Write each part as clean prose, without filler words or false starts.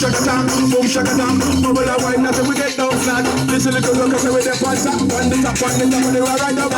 shaka down, boom shaka down. Bubble and wine, nothing we get down flat. This is little look with the pants up, on the top, and they were right up.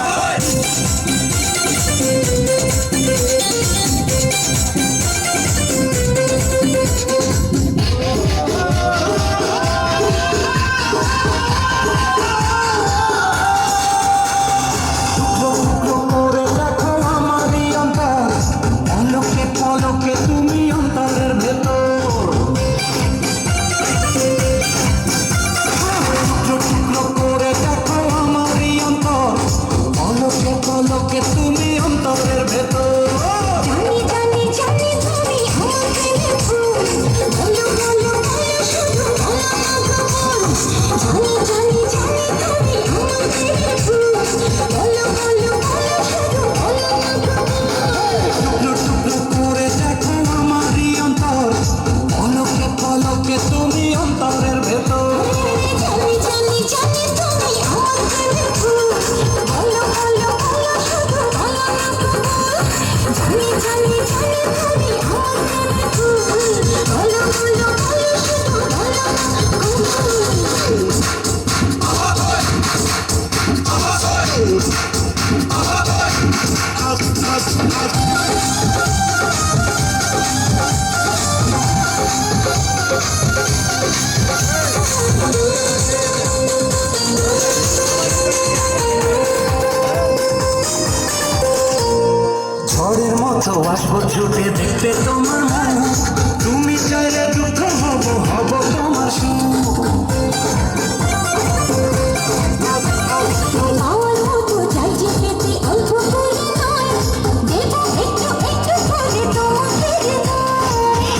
ঝড়ের মতো আসবো ছুটে দেখতে তোমার মুখ, তুমি চাইলে দুঃখ হব হব তোমার সুখ।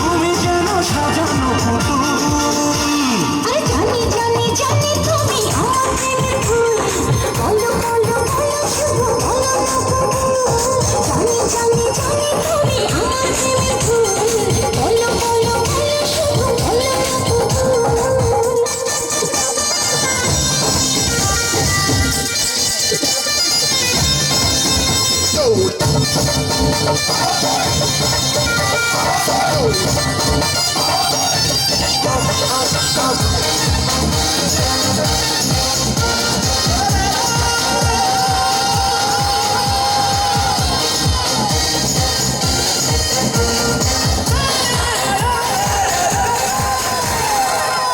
তুমি যেন সাজানো পুতুল,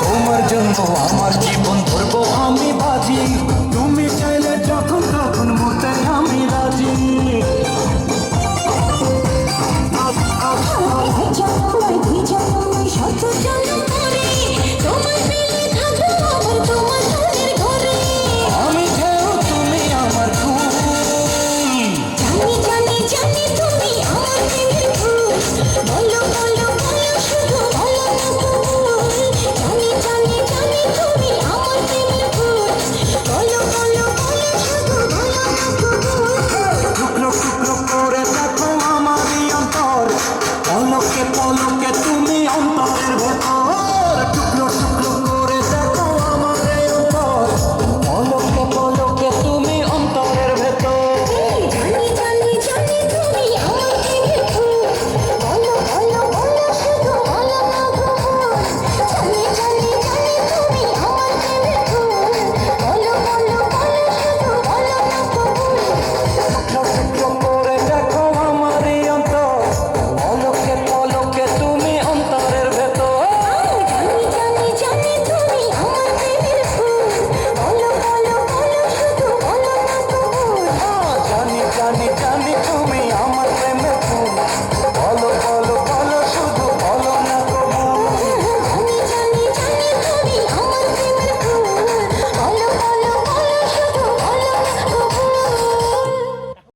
তোমার জন্য আমার জীবন ধরবো আমি বাজি।